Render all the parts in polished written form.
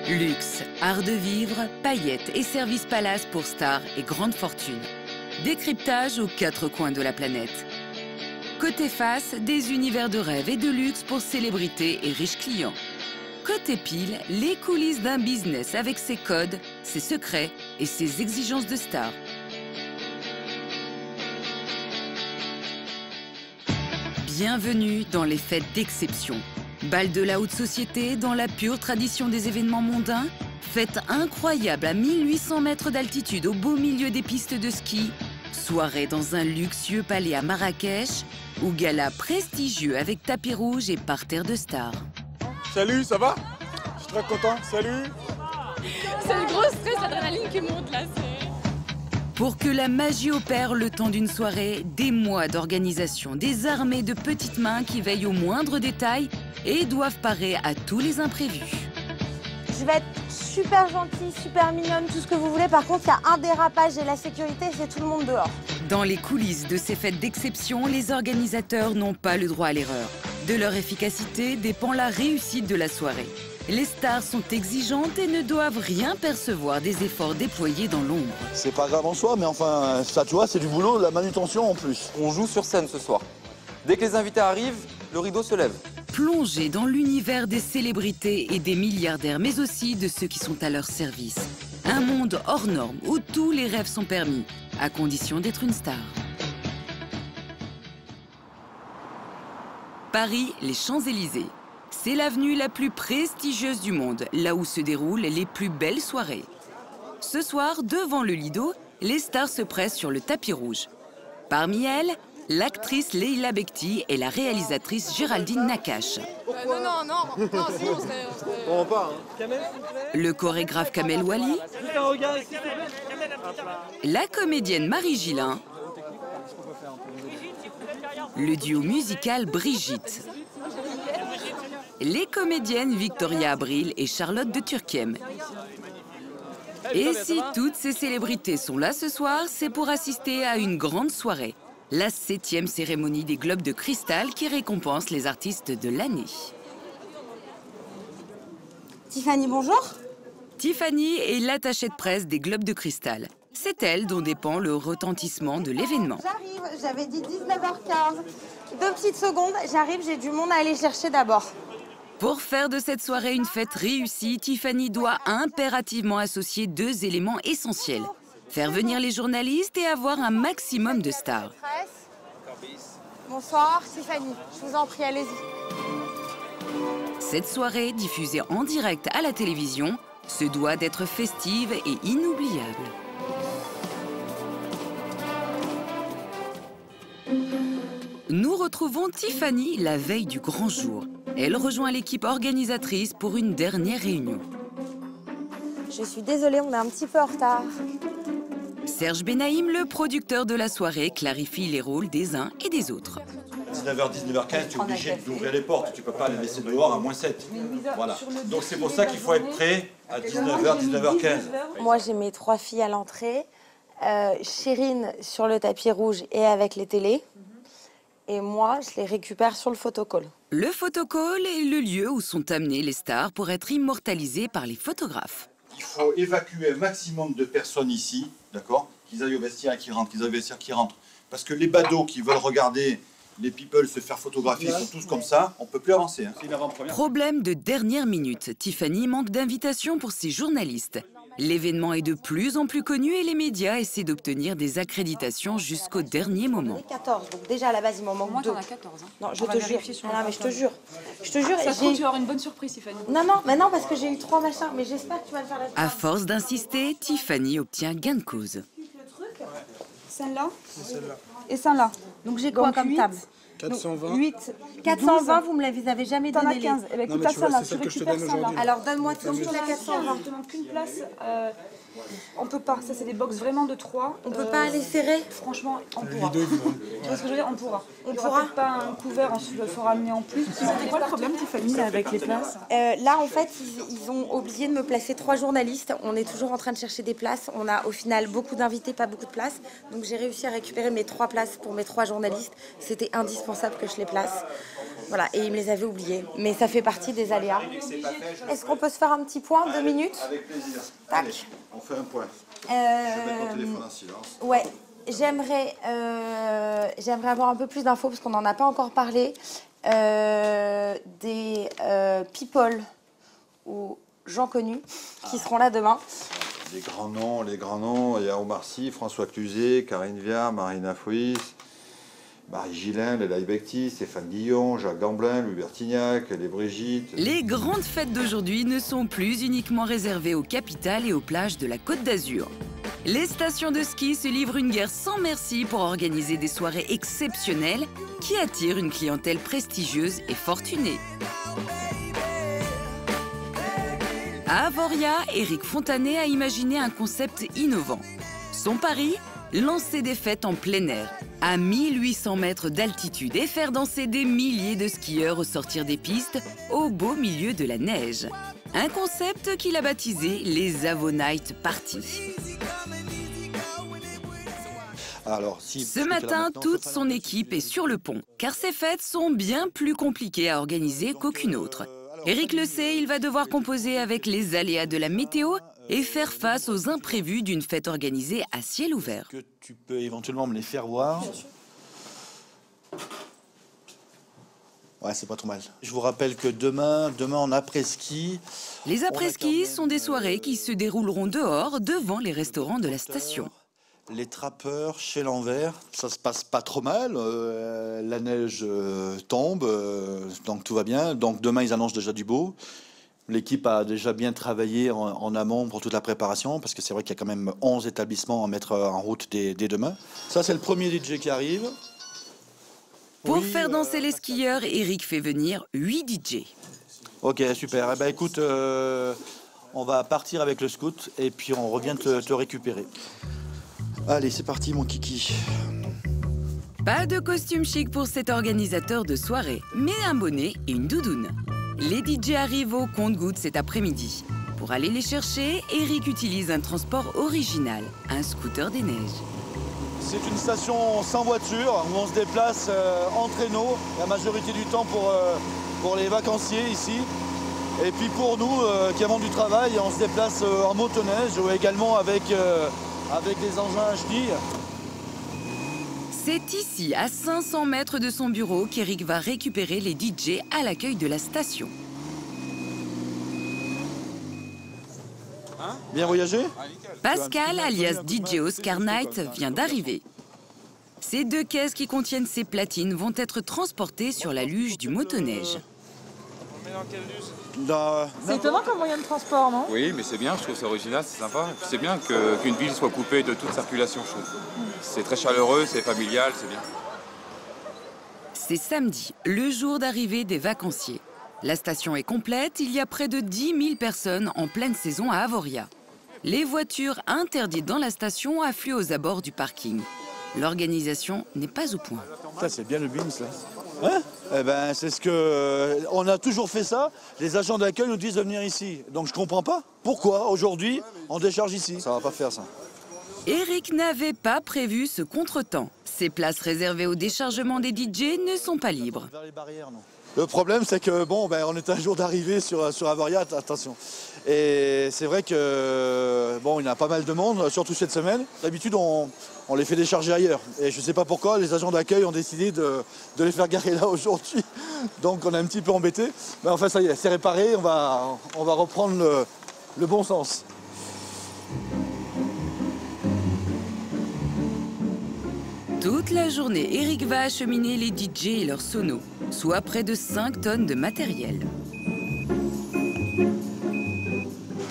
Luxe, art de vivre, paillettes et services palace pour stars et grandes fortunes. Décryptage aux quatre coins de la planète. Côté face, des univers de rêve et de luxe pour célébrités et riches clients. Côté pile, les coulisses d'un business avec ses codes, ses secrets et ses exigences de star. Bienvenue dans les fêtes d'exception. Bal de la haute société dans la pure tradition des événements mondains. Fête incroyable à 1800 mètres d'altitude au beau milieu des pistes de ski. Soirée dans un luxueux palais à Marrakech. Ou gala prestigieux avec tapis rouge et parterre de stars. Salut, ça va? Je suis très content, salut! C'est le gros stress, l'adrénaline qui monte là. Pour que la magie opère le temps d'une soirée, des mois d'organisation, des armées de petites mains qui veillent aux moindres détails et doivent parer à tous les imprévus. Je vais être super gentille, super mignonne, tout ce que vous voulez. Par contre, il y a un dérapage et la sécurité, c'est tout le monde dehors. Dans les coulisses de ces fêtes d'exception, les organisateurs n'ont pas le droit à l'erreur. De leur efficacité dépend la réussite de la soirée. Les stars sont exigeantes et ne doivent rien percevoir des efforts déployés dans l'ombre. C'est pas grave en soi, mais enfin, ça, tu vois, c'est du boulot, de la manutention en plus. On joue sur scène ce soir. Dès que les invités arrivent, le rideau se lève. Plongés dans l'univers des célébrités et des milliardaires, mais aussi de ceux qui sont à leur service. Un monde hors norme où tous les rêves sont permis, à condition d'être une star. Paris, les Champs-Élysées. C'est l'avenue la plus prestigieuse du monde, là où se déroulent les plus belles soirées. Ce soir, devant le Lido, les stars se pressent sur le tapis rouge. Parmi elles, l'actrice Leila Bekti et la réalisatrice Géraldine Nakache. Non, sinon on serait... On repart, hein. Le chorégraphe Kamel Wally. La comédienne Marie Gillin. Le duo musical Brigitte. Les comédiennes Victoria Abril et Charlotte de Turckheim. Et si toutes ces célébrités sont là ce soir, c'est pour assister à une grande soirée. La 7e cérémonie des Globes de Cristal qui récompense les artistes de l'année. Tiffany, bonjour. Tiffany est l'attachée de presse des Globes de Cristal. C'est elle dont dépend le retentissement de l'événement. J'arrive, j'avais dit 19h15. 2 petites secondes, j'arrive, j'ai du monde à aller chercher d'abord. Pour faire de cette soirée une fête réussie, Tiffany doit impérativement associer 2 éléments essentiels. Faire venir les journalistes et avoir un maximum de stars. Bonsoir, Tiffany. Je vous en prie, allez-y. Cette soirée, diffusée en direct à la télévision, se doit d'être festive et inoubliable. Nous retrouvons Tiffany la veille du grand jour. Elle rejoint l'équipe organisatrice pour une dernière réunion. Je suis désolée, on est un petit peu en retard. Serge Benaïm, le producteur de la soirée, clarifie les rôles des uns et des autres. 19h, 19h15, tu es obligé d'ouvrir les portes. Tu peux pas les laisser dehors à -7. Voilà. Donc c'est pour ça qu'il faut être prêt à 19h, 19h15. Moi, j'ai mes 3 filles à l'entrée. Chérine sur le tapis rouge et avec les télés. Et moi, je les récupère sur le photocall. Le photocall est le lieu où sont amenées les stars pour être immortalisées par les photographes. Il faut évacuer un maximum de personnes ici, d'accord? Qu'ils aillent au vestiaire et qui rentrent, qu'ils aillent au vestiaire qui rentrent. Parce que les badauds qui veulent regarder les people se faire photographier, ils sont tous comme ça, on ne peut plus avancer. Hein. Problème de dernière minute, Tiffany manque d'invitation pour ses journalistes. L'événement est de plus en plus connu et les médias essaient d'obtenir des accréditations jusqu'au dernier moment. 14, donc déjà à la base, il m'en manque 2. Moi, t'en as 14. Hein. Non, je te jure. Non, mais je te jure. Je te jure. Ça se trouve, tu vas avoir une bonne surprise, Tiffany. Non, mais non, parce que j'ai eu 3 machins. Mais j'espère que tu vas le faire la À force d'insister, Tiffany obtient gain de cause. Celle-là et celle-là. Donc j'ai quoi comme table? 420. 8. 420, vous me l'avez jamais T'en donné. as 15. Eh ben, Non, écoute, mais à tu vois, celle-là, c'est tu celle que je te récupères donne celle-là. aujourd'hui. Alors donne-moi tout de Donc, suite la il 420. te manque qu'une place. On peut pas. Ça, c'est des box vraiment de 3. On peut pas aller serrer? Franchement, on Le pourra. Lido, Tu vois ce que je veux dire? On pourra. On Il y aura pourra peut-être pas un couvert, ensuite il faut ramener en plus. C'était quoi le problème, Tiffany, avec les places? Là, en fait, ils ont oublié de me placer 3 journalistes. On est toujours en train de chercher des places. On a au final beaucoup d'invités, pas beaucoup de places. Donc j'ai réussi à récupérer mes 3 places pour mes 3 journalistes. C'était indispensable que je les place. Voilà, et il me les avait oubliés. Mais ça fait partie des aléas. Est-ce qu'on peut se faire un petit point, 2 minutes? Avec plaisir. Tac. Allez, on fait un point. Je vais mettre mon téléphone en silence. Ouais, j'aimerais avoir un peu plus d'infos parce qu'on n'en a pas encore parlé. Des people ou gens connus qui seront là demain. Les grands noms, il y a Omar Sy, François Cluzet, Karine Viard, Marina Foïs, Marie Gillin, Léla Becti, Stéphane Guillon, Jacques Gamblin, Louis Bertignac, les Brigitte. Les grandes fêtes d'aujourd'hui ne sont plus uniquement réservées aux capitales et aux plages de la Côte d'Azur. Les stations de ski se livrent une guerre sans merci pour organiser des soirées exceptionnelles qui attirent une clientèle prestigieuse et fortunée. À Avoria, Éric Fontanet a imaginé un concept innovant. Son pari, lancer des fêtes en plein air, à 1800 mètres d'altitude et faire danser des milliers de skieurs au sortir des pistes au beau milieu de la neige. Un concept qu'il a baptisé les Avo Night Party. Alors, Ce matin, toute son équipe est sur le pont, car ces fêtes sont bien plus compliquées à organiser qu'aucune autre. Éric le sait, il va devoir composer avec les aléas de la météo et faire face aux imprévus d'une fête organisée à ciel ouvert. Que tu peux éventuellement me les faire voir. Ouais, c'est pas trop mal. Je vous rappelle que demain en après-ski... Les après-ski sont des soirées qui se dérouleront dehors, devant les restaurants de la station. Les trappeurs chez l'Envers, ça se passe pas trop mal. La neige tombe, donc tout va bien. Donc demain, ils annoncent déjà du beau. L'équipe a déjà bien travaillé en amont pour toute la préparation, parce que c'est vrai qu'il y a quand même 11 établissements à mettre en route dès demain. Ça, c'est le premier DJ qui arrive. Pour faire danser les skieurs, Éric fait venir 8 DJ. Ok, super. Eh ben, écoute, on va partir avec le scout et puis on revient te récupérer. Allez, c'est parti, mon kiki. Pas de costume chic pour cet organisateur de soirée, mais un bonnet et une doudoune. Les DJ arrivent au compte-gouttes cet après-midi. Pour aller les chercher, Éric utilise un transport original, un scooter des neiges. C'est une station sans voiture où on se déplace en traîneau, la majorité du temps pour les vacanciers ici. Et puis pour nous qui avons du travail, on se déplace en motoneige ou également avec des engins à chenilles. C'est ici, à 500 mètres de son bureau, qu'Éric va récupérer les DJ à l'accueil de la station. Bien voyagé ? Pascal, alias DJ Oscar Knight, vient d'arriver. Ces 2 caisses qui contiennent ses platines vont être transportées sur la luge du motoneige. C'est étonnant comme moyen de transport, non? Oui, mais c'est bien, je trouve ça original, c'est sympa. C'est bien qu'une ville soit coupée de toute circulation, je trouve. C'est très chaleureux, c'est familial, c'est bien. C'est samedi, le jour d'arrivée des vacanciers. La station est complète, il y a près de 10 000 personnes en pleine saison à Avoria. Les voitures interdites dans la station affluent aux abords du parking. L'organisation n'est pas au point. Ça, c'est bien le BIMS, là. Hein? Eh ben, c'est ce que... on a toujours fait ça. Les agents d'accueil nous disent de venir ici. Donc, je comprends pas. Pourquoi, aujourd'hui, on décharge ici? Ça va pas faire, ça. Éric n'avait pas prévu ce contretemps. Ces places réservées au déchargement des DJ ne sont pas libres. Vers les barrières, non. Le problème, c'est que, bon, on est un jour d'arrivée sur Avoria, attention. Et c'est vrai que, bon, il y a pas mal de monde, surtout cette semaine. D'habitude, on les fait décharger ailleurs. Et je ne sais pas pourquoi, les agents d'accueil ont décidé de les faire garer là aujourd'hui. Donc, on est un petit peu embêtés. Mais enfin, ça y est, c'est réparé, on va reprendre le bon sens. Toute la journée, Éric va acheminer les DJ et leurs sonos, soit près de 5 tonnes de matériel.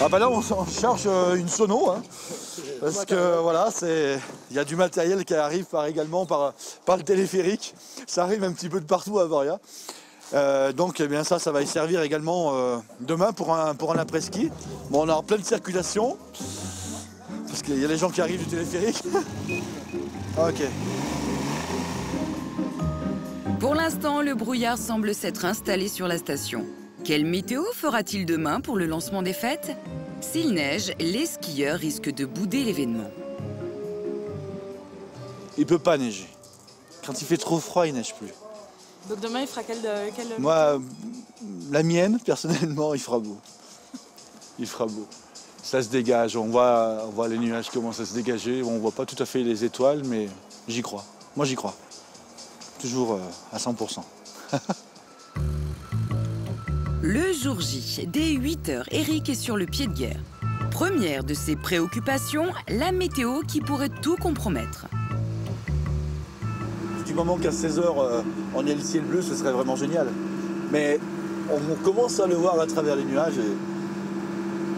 Ah bah là, on cherche une sono, hein, parce que voilà, il y a du matériel qui arrive également par le téléphérique. Ça arrive un petit peu de partout à Avoria. Donc eh bien ça va y servir également demain pour un après-ski. Bon, on est en pleine circulation, parce qu'il y a les gens qui arrivent du téléphérique. Ok. Pour l'instant, le brouillard semble s'être installé sur la station. Quelle météo fera-t-il demain pour le lancement des fêtes? S'il neige, les skieurs risquent de bouder l'événement. Il peut pas neiger. Quand il fait trop froid, il neige plus. Donc demain, il fera quel... Moi, la mienne, personnellement, il fera beau. Il fera beau. Ça se dégage, on voit les nuages commencent à se dégager. On ne voit pas tout à fait les étoiles, mais j'y crois. Moi, j'y crois. Toujours à 100%. Le jour J, dès 8h, Eric est sur le pied de guerre. Première de ses préoccupations, la météo qui pourrait tout compromettre. Du moment qu'à 16h, on ait le ciel bleu, ce serait vraiment génial. Mais on commence à le voir à travers les nuages et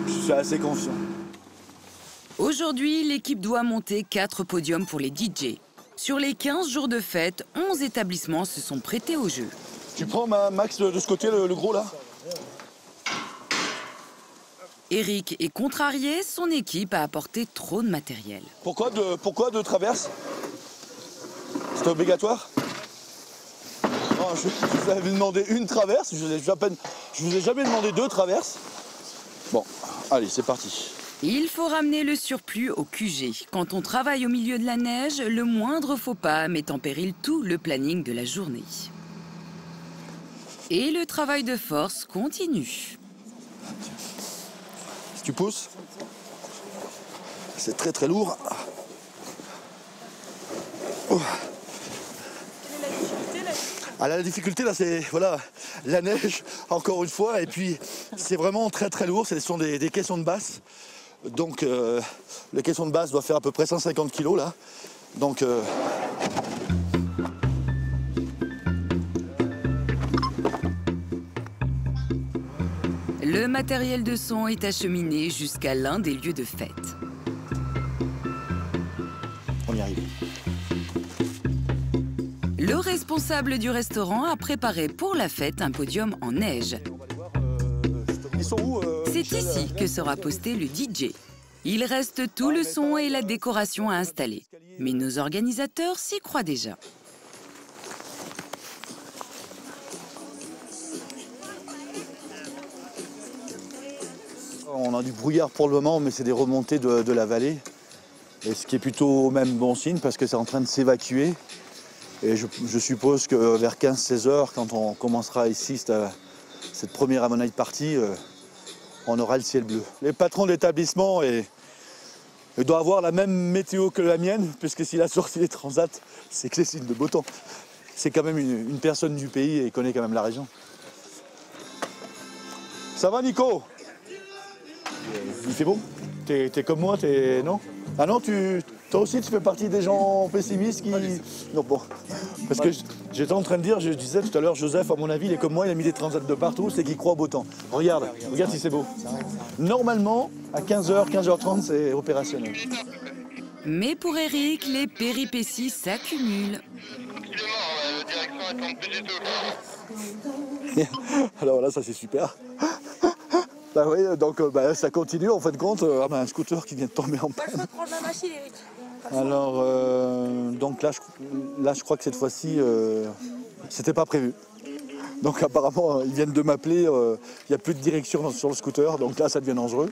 je suis assez confiant. Aujourd'hui, l'équipe doit monter 4 podiums pour les DJ. Sur les 15 jours de fête, 11 établissements se sont prêtés au jeu. Tu prends Max de ce côté, le gros là? Eric est contrarié, son équipe a apporté trop de matériel. Pourquoi deux traverses? C'est obligatoire? Non, je vous avais demandé une traverse, je vous ai jamais demandé 2 traverses. Bon, allez, c'est parti. Il faut ramener le surplus au QG. Quand on travaille au milieu de la neige, le moindre faux pas met en péril tout le planning de la journée. Et le travail de force continue. Si tu pousses, c'est très très lourd. Oh. Ah, la difficulté là, c'est voilà, la neige encore une fois, et puis c'est vraiment très très lourd. Ce sont des caissons de basse, donc le caisson de basse doit faire à peu près 150 kg là, donc. Le matériel de son est acheminé jusqu'à l'un des lieux de fête. On y arrive. Le responsable du restaurant a préparé pour la fête un podium en neige. Ils sont où, C'est ici que sera posté le DJ. Il reste tout le son et la décoration à installer. Mais nos organisateurs s'y croient déjà. On a du brouillard pour le moment, mais c'est des remontées de la vallée. Et ce qui est plutôt même bon signe parce que c'est en train de s'évacuer. Et je suppose que vers 15-16 heures, quand on commencera ici cette première Ammonite party, on aura le ciel bleu. Les patrons d'établissement doivent avoir la même météo que la mienne, puisque s'il a sorti les transats, c'est que c'est signe de beau temps. C'est quand même une personne du pays et il connaît quand même la région. Ça va, Nico? Il fait beau? T'es comme moi, non? Ah non, toi aussi tu fais partie des gens pessimistes qui... Non, bon. Parce que j'étais en train de dire, je disais tout à l'heure, Joseph, à mon avis, il est comme moi, il a mis des transats de partout, c'est qu'il croit au beau temps. Regarde si c'est beau. Normalement, à 15h, 15h30, c'est opérationnel. Mais pour Eric, les péripéties s'accumulent. Alors là, ça c'est super. Bah oui, donc ça continue en fin de compte. Un scooter qui vient de tomber en panne. Je peux prendre ma machine, Eric. Alors, donc là, je crois que cette fois-ci, c'était pas prévu. Donc apparemment, ils viennent de m'appeler, il n'y a plus de direction sur le scooter, donc là, ça devient dangereux.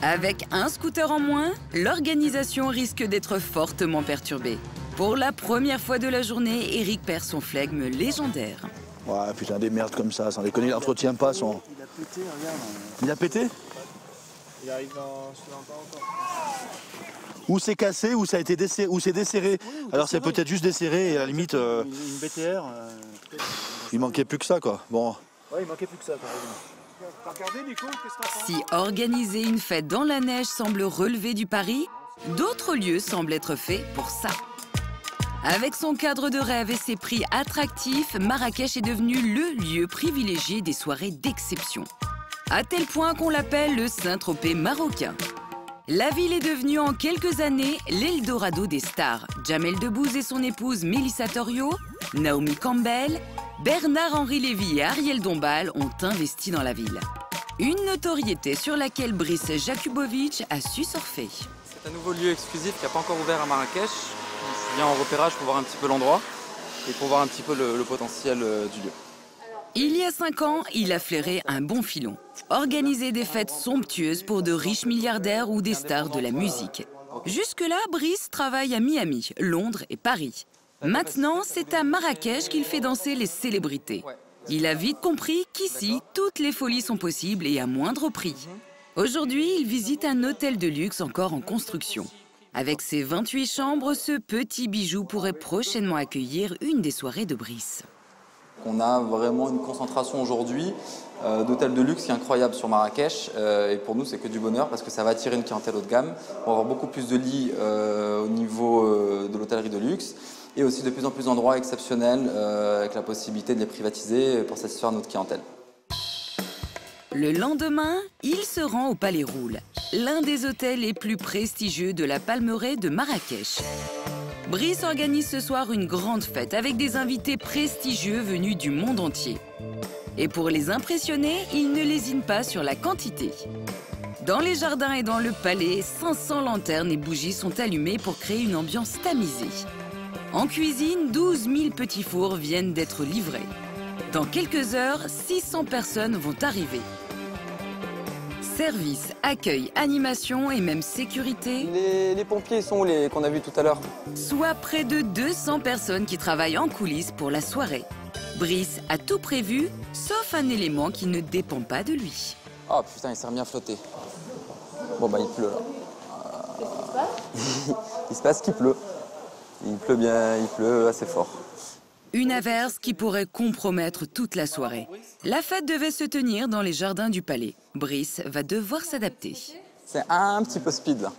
Avec un scooter en moins, l'organisation risque d'être fortement perturbée. Pour la première fois de la journée, Eric perd son flegme légendaire. Ouais, putain, des merdes comme ça, sans déconner, il n'entretient pas son... Il a pété, regarde. Il a pété? Il arrive dans encore. Ou c'est cassé, ou ça a été desserré, ou c'est desserré. Oui, alors c'est peut-être juste desserré et à la limite... Une BTR. Il manquait plus que ça, quoi. Bon. Ouais, il manquait plus que ça, par exemple. T'as regardé, Nico? Qu'est-ce que t'en penses? Si organiser une fête dans la neige semble relever du pari, d'autres lieux semblent être faits pour ça. Avec son cadre de rêve et ses prix attractifs, Marrakech est devenu le lieu privilégié des soirées d'exception. À tel point qu'on l'appelle le Saint-Tropez marocain. La ville est devenue en quelques années l'Eldorado des stars. Jamel Debbouze et son épouse Mélissa Torio, Naomi Campbell, Bernard-Henri Lévy et Ariel Dombal ont investi dans la ville. Une notoriété sur laquelle Brice Jakubovic a su surfer. C'est un nouveau lieu exclusif qui n'a pas encore ouvert à Marrakech. Je viens en repérage pour voir un petit peu l'endroit et pour voir un petit peu le potentiel du lieu. Il y a 5 ans, il a flairé un bon filon. Organiser des fêtes somptueuses pour de riches milliardaires ou des stars de la musique. Jusque-là, Brice travaille à Miami, Londres et Paris. Maintenant, c'est à Marrakech qu'il fait danser les célébrités. Il a vite compris qu'ici, toutes les folies sont possibles et à moindre prix. Aujourd'hui, il visite un hôtel de luxe encore en construction. Avec ses 28 chambres, ce petit bijou pourrait prochainement accueillir une des soirées de Brice. On a vraiment une concentration aujourd'hui d'hôtels de luxe qui est incroyable sur Marrakech. Et pour nous, c'est que du bonheur parce que ça va attirer une clientèle haut de gamme. On va avoir beaucoup plus de lits au niveau de l'hôtellerie de luxe. Et aussi de plus en plus d'endroits exceptionnels avec la possibilité de les privatiser pour satisfaire notre clientèle. Le lendemain, il se rend au Palais Roule, l'un des hôtels les plus prestigieux de la Palmeraie de Marrakech. Brice organise ce soir une grande fête avec des invités prestigieux venus du monde entier. Et pour les impressionner, il ne lésine pas sur la quantité. Dans les jardins et dans le palais, 500 lanternes et bougies sont allumées pour créer une ambiance tamisée. En cuisine, 12 000 petits fours viennent d'être livrés. Dans quelques heures, 600 personnes vont arriver. Service, accueil, animation et même sécurité. Les pompiers sont où les qu'on a vus tout à l'heure? Soit près de 200 personnes qui travaillent en coulisses pour la soirée. Brice a tout prévu, sauf un élément qui ne dépend pas de lui. Oh putain, il s'est remis à flotter. Bon bah il pleut là. Il se passe qu'il pleut. Il pleut bien, il pleut assez fort. Une averse qui pourrait compromettre toute la soirée. La fête devait se tenir dans les jardins du palais. Brice va devoir s'adapter. C'est un petit peu speed là.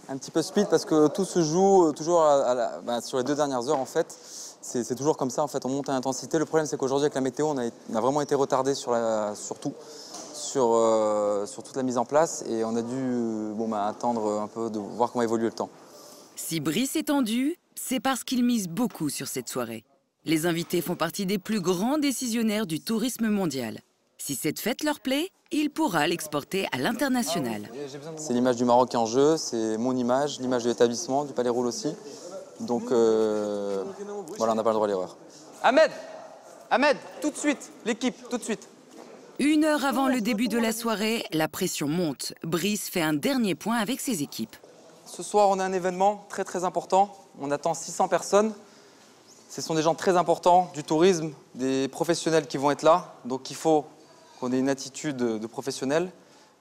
Un petit peu speed parce que tout se joue toujours sur les 2 dernières heures en fait. C'est toujours comme ça en fait, on monte à l'intensité. Le problème c'est qu'aujourd'hui avec la météo, on a vraiment été retardé sur toute la mise en place et on a dû attendre un peu de voir comment évolue le temps. Si Brice est tendu, c'est parce qu'il mise beaucoup sur cette soirée. Les invités font partie des plus grands décisionnaires du tourisme mondial. Si cette fête leur plaît, il pourra l'exporter à l'international. C'est l'image du Maroc en jeu, c'est mon image, l'image de l'établissement, du Palais Roule aussi. Donc voilà, on n'a pas le droit à l'erreur. Ahmed, tout de suite, l'équipe, tout de suite. 1 heure avant le début de la soirée, la pression monte. Brice fait un dernier point avec ses équipes. Ce soir, on a un événement très très important. On attend 600 personnes. Ce sont des gens très importants du tourisme, des professionnels qui vont être là. Donc il faut qu'on ait une attitude de professionnel.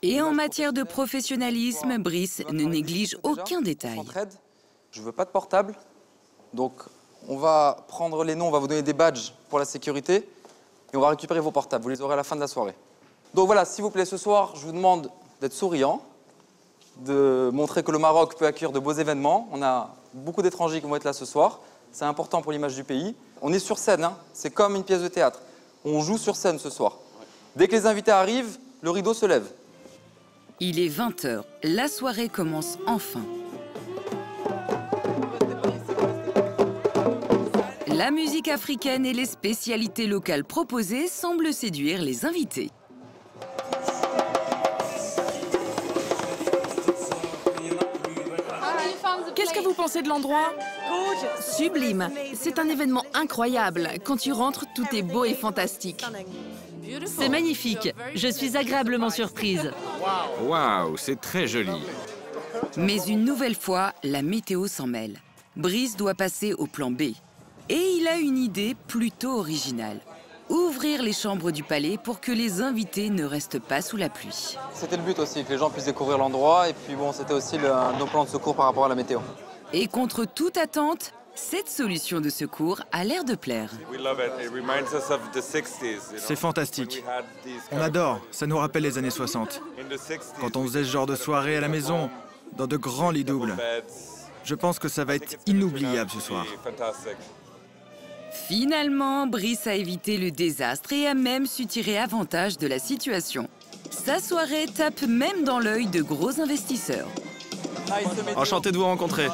Et en matière de professionnalisme, Brice ne néglige aucun détail. Je veux pas de portable. Donc on va prendre les noms, on va vous donner des badges pour la sécurité. Et on va récupérer vos portables. Vous les aurez à la fin de la soirée. Donc voilà, s'il vous plaît, ce soir, je vous demande d'être souriant, de montrer que le Maroc peut accueillir de beaux événements. On a beaucoup d'étrangers qui vont être là ce soir. C'est important pour l'image du pays. On est sur scène, hein. C'est comme une pièce de théâtre. On joue sur scène ce soir. Dès que les invités arrivent, le rideau se lève. Il est 20h. La soirée commence enfin. La musique africaine et les spécialités locales proposées semblent séduire les invités. Qu'est-ce que vous pensez de l'endroit? Sublime. C'est un événement incroyable. Quand tu rentres, tout est beau et fantastique. C'est magnifique. Je suis agréablement surprise. Waouh, c'est très joli. Mais une nouvelle fois, la météo s'en mêle. Brice doit passer au plan B. Et il a une idée plutôt originale. Ouvrir les chambres du palais pour que les invités ne restent pas sous la pluie. C'était le but aussi, que les gens puissent découvrir l'endroit. Et puis bon, c'était aussi nos plans de secours par rapport à la météo. Et contre toute attente, cette solution de secours a l'air de plaire. C'est fantastique. On adore, ça nous rappelle les années 60. Quand on faisait ce genre de soirée à la maison, dans de grands lits doubles. Je pense que ça va être inoubliable ce soir. Finalement, Brice a évité le désastre et a même su tirer avantage de la situation. Sa soirée tape même dans l'œil de gros investisseurs. Enchanté de vous rencontrer.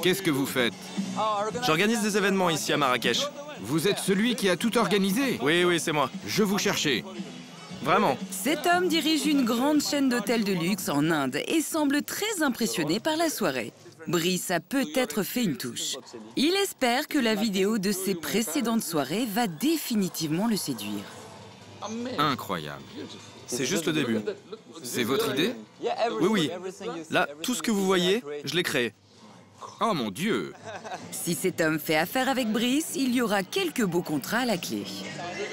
Qu'est-ce que vous faites? J'organise des événements ici à Marrakech. Vous êtes celui qui a tout organisé? Oui, c'est moi. Je vous cherchais. Vraiment. Cet homme dirige une grande chaîne d'hôtels de luxe en Inde et semble très impressionné par la soirée. Brice a peut-être fait une touche. Il espère que la vidéo de ses précédentes soirées va définitivement le séduire. Incroyable. C'est juste le début. C'est votre idée? Oui. Là, tout ce que vous voyez, je l'ai créé. Oh mon Dieu! Si cet homme fait affaire avec Brice, il y aura quelques beaux contrats à la clé.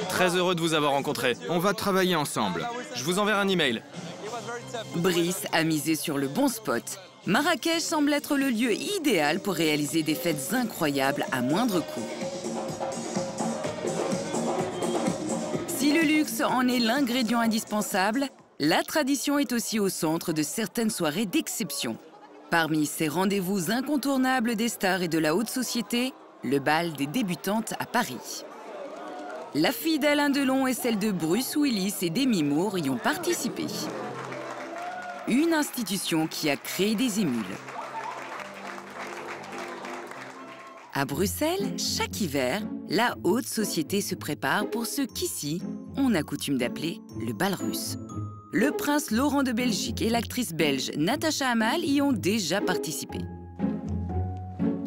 Très heureux de vous avoir rencontré. On va travailler ensemble. Je vous enverrai un email. Brice a misé sur le bon spot. Marrakech semble être le lieu idéal pour réaliser des fêtes incroyables à moindre coût. Si le luxe en est l'ingrédient indispensable, la tradition est aussi au centre de certaines soirées d'exception. Parmi ces rendez-vous incontournables des stars et de la haute société, le bal des débutantes à Paris. La fille d'Alain Delon et celle de Bruce Willis et Demi Moore y ont participé. Une institution qui a créé des émules. À Bruxelles, chaque hiver, la haute société se prépare pour ce qu'ici, on a coutume d'appeler le bal russe. Le prince Laurent de Belgique et l'actrice belge Natacha Hamel y ont déjà participé.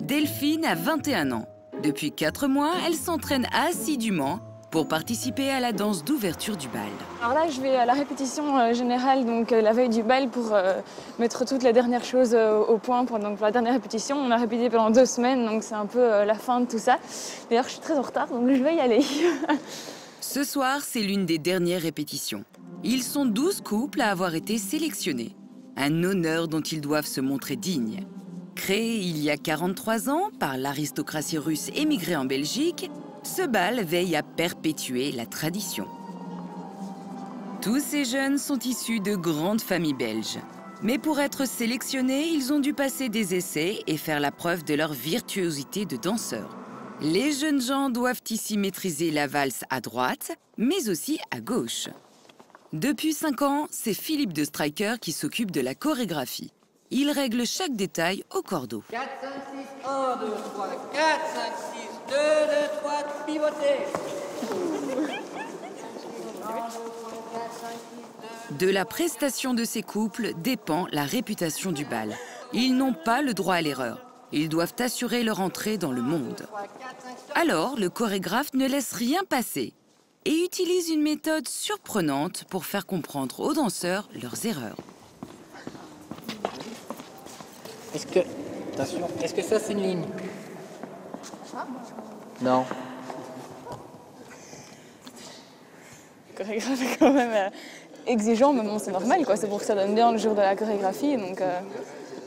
Delphine a 21 ans. Depuis 4 mois, elle s'entraîne assidûment pour participer à la danse d'ouverture du bal. Alors là, je vais à la répétition générale, donc la veille du bal, pour mettre toutes les dernières choses au point pour la dernière répétition. On a répété pendant 2 semaines, donc c'est un peu la fin de tout ça. D'ailleurs, je suis très en retard, donc je vais y aller. Ce soir, c'est l'une des dernières répétitions. Ils sont 12 couples à avoir été sélectionnés. Un honneur dont ils doivent se montrer dignes. Créé il y a 43 ans par l'aristocratie russe émigrée en Belgique, ce bal veille à perpétuer la tradition. Tous ces jeunes sont issus de grandes familles belges. Mais pour être sélectionnés, ils ont dû passer des essais et faire la preuve de leur virtuosité de danseurs. Les jeunes gens doivent ici maîtriser la valse à droite, mais aussi à gauche. Depuis 5 ans, c'est Philippe de Striker qui s'occupe de la chorégraphie. Il règle chaque détail au cordeau. 4, 5, 6, 1, 2, 3, 4, 5, 6, 2, 2, 3, pivotez. De la prestation de ces couples dépend la réputation du bal. Ils n'ont pas le droit à l'erreur. Ils doivent assurer leur entrée dans le monde. Alors, le chorégraphe ne laisse rien passer et utilise une méthode surprenante pour faire comprendre aux danseurs leurs erreurs. Attention, est-ce que ça c'est une ligne? Non. Le chorégraphe est quand même exigeant, mais bon, c'est normal, quoi. C'est pour que ça donne bien le jour de la chorégraphie. Donc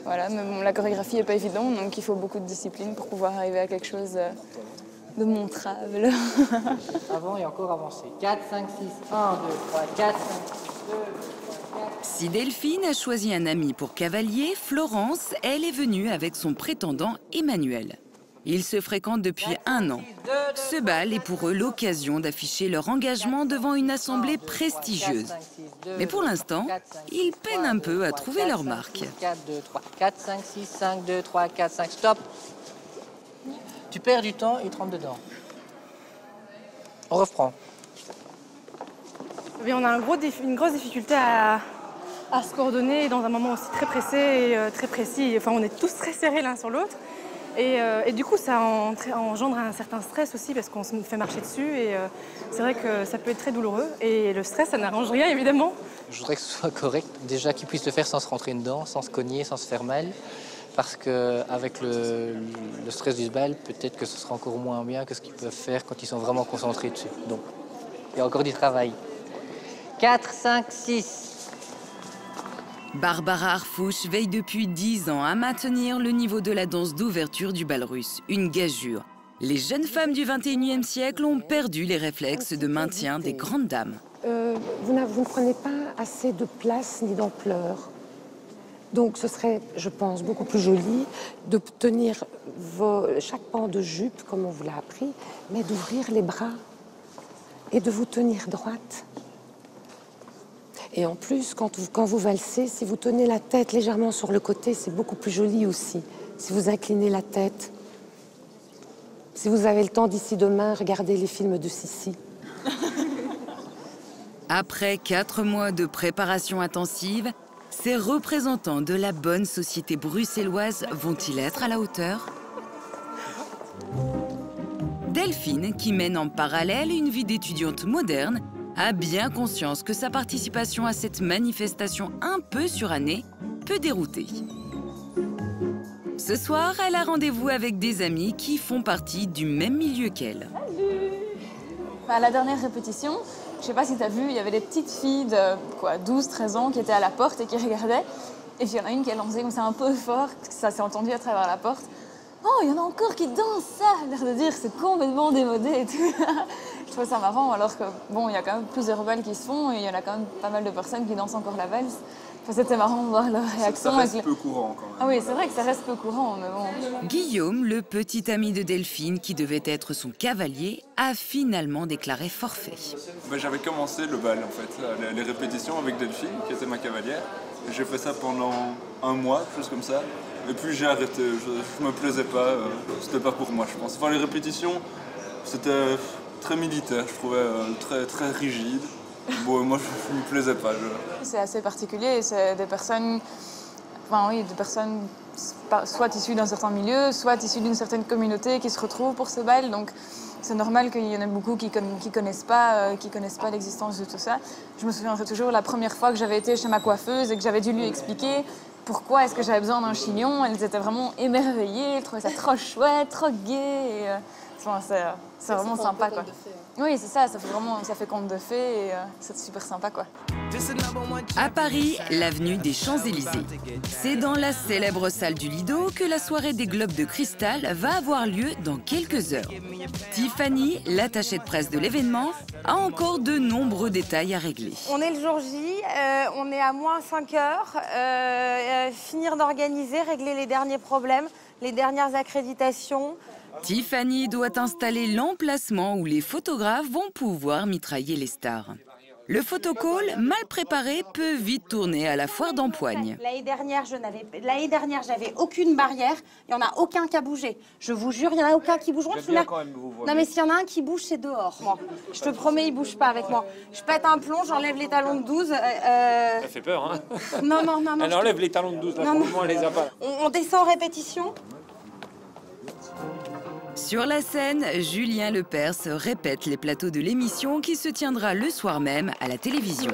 voilà, mais bon, la chorégraphie n'est pas évidente, donc il faut beaucoup de discipline pour pouvoir arriver à quelque chose de montrable. Avant et encore avancer. 4, 5, 6, 1, 2, 3, 4, 5, 2, 3, 4. Si Delphine a choisi un ami pour cavalier, Florence, elle est venue avec son prétendant Emmanuel. Ils se fréquentent depuis 1 an. Ce bal est pour eux l'occasion d'afficher leur engagement devant une assemblée prestigieuse. Mais pour l'instant, ils peinent un peu à trouver leur marque. 4, 2, 3, 4, 5, 6, 5, 2, 3, 4, 5, stop. Tu perds du temps et tu rentres dedans. On reprend. Eh bien, on a une grosse difficulté à se coordonner dans un moment aussi très pressé et très précis. Enfin, on est tous très serrés l'un sur l'autre. Et du coup, ça engendre un certain stress aussi parce qu'on se fait marcher dessus. Et c'est vrai que ça peut être très douloureux. Et le stress, ça n'arrange rien, évidemment. Je voudrais que ce soit correct. Déjà qu'ils puissent le faire sans se rentrer dedans, sans se cogner, sans se faire mal. Parce qu'avec le stress du bal, peut-être que ce sera encore moins bien que ce qu'ils peuvent faire quand ils sont vraiment concentrés dessus. Donc, il y a encore du travail. 4, 5, 6. Barbara Arfouche veille depuis 10 ans à maintenir le niveau de la danse d'ouverture du bal russe, une gageure. Les jeunes femmes du 21e siècle ont perdu les réflexes de maintien des grandes dames. Vous ne prenez pas assez de place ni d'ampleur. Donc ce serait, je pense, beaucoup plus joli de tenir chaque pan de jupe, comme on vous l'a appris, mais d'ouvrir les bras et de vous tenir droite. Et en plus, quand vous valsez, si vous tenez la tête légèrement sur le côté, c'est beaucoup plus joli aussi. Si vous inclinez la tête. Si vous avez le temps d'ici demain, regardez les films de Sissi. Après 4 mois de préparation intensive, ces représentants de la bonne société bruxelloise vont-ils être à la hauteur? Delphine, qui mène en parallèle une vie d'étudiante moderne, a bien conscience que sa participation à cette manifestation un peu surannée peut dérouter. Ce soir, elle a rendez-vous avec des amis qui font partie du même milieu qu'elle. À la dernière répétition, je sais pas si tu as vu, il y avait des petites filles de 12-13 ans qui étaient à la porte et qui regardaient. Et puis il y en a une qui a lancé comme ça un peu fort, que ça s'est entendu à travers la porte. Oh, il y en a encore qui dansent ça, l'air de dire c'est complètement démodé et tout. Je trouve ça marrant alors que bon, il y a quand même plusieurs balles qui se font et il y en a quand même pas mal de personnes qui dansent encore la valse. Enfin, c'était marrant de voir leur réaction. Ça reste peu courant quand même. Ah oui, c'est vrai que ça reste peu courant, mais bon. Guillaume, le petit ami de Delphine qui devait être son cavalier, a finalement déclaré forfait. J'avais commencé le bal en fait, les répétitions avec Delphine qui était ma cavalière. J'ai fait ça pendant un mois, quelque chose comme ça. Et puis j'ai arrêté, je me plaisais pas, c'était pas pour moi je pense. Enfin les répétitions, c'était très militaire, je trouvais très rigide. Bon, moi je me plaisais pas. C'est assez particulier, c'est des personnes, des personnes soit issues d'un certain milieu, soit issues d'une certaine communauté qui se retrouvent pour ce bal. Donc c'est normal qu'il y en ait beaucoup qui connaissent pas l'existence de tout ça. Je me souviendrai toujours la première fois que j'avais été chez ma coiffeuse et que j'avais dû lui expliquer pourquoi est-ce que j'avais besoin d'un chignon. Elles étaient vraiment émerveillées, elles trouvaient ça trop chouette, trop gai. C'est vraiment sympa quoi. Oui, c'est ça, ça fait conte de fées et c'est super sympa quoi. À Paris, l'avenue des Champs-Élysées. C'est dans la célèbre salle du Lido que la soirée des globes de cristal va avoir lieu dans quelques heures. Tiffany, l'attachée de presse de l'événement, a encore de nombreux détails à régler. On est le jour J, on est à moins 5 heures, finir d'organiser, régler les derniers problèmes, les dernières accréditations. Tiffany doit installer l'emplacement où les photographes vont pouvoir mitrailler les stars. Le photocall, mal préparé, peut vite tourner à la foire d'empoigne. L'année dernière, j'avais aucune barrière. Il n'y en a aucun qui a bougé. Je vous jure, il n'y en a aucun qui bouge. Non, mais s'il y en a un qui bouge, c'est dehors. Moi, je te promets, il ne bouge pas avec moi. Je pète un plomb, j'enlève les talons de 12. Ça fait peur, hein? Non. Elle enlève les talons de 12, là, franchement, elle les a pas. On descend en répétition. Sur la scène, Julien Lepers répète les plateaux de l'émission qui se tiendra le soir même à la télévision.